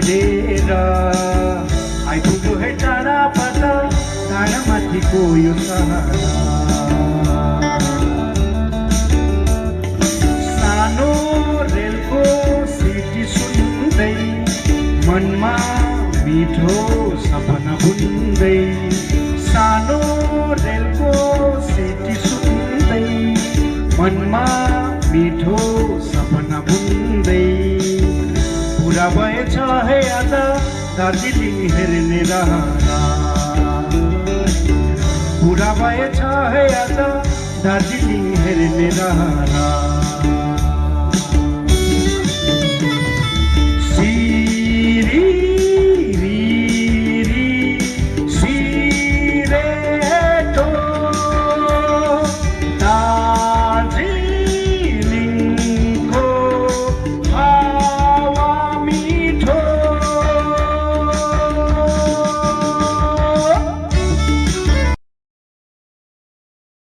हिँडेर आइपुग्यो है टाढाबाट टाढामाथिको यो सहर। सानो रेलको सिटी सुन्दै मनमा मिठो सपना बुन्दै, सानो रेलको सिटी सुन्दै मनमा मिठो सपना बुन्दै, पुरा भएछ है आज दार्जिलिङ हेर्ने रहरा, पुरा भएछ है आज दार्जिलिङ हेर्ने रहरा।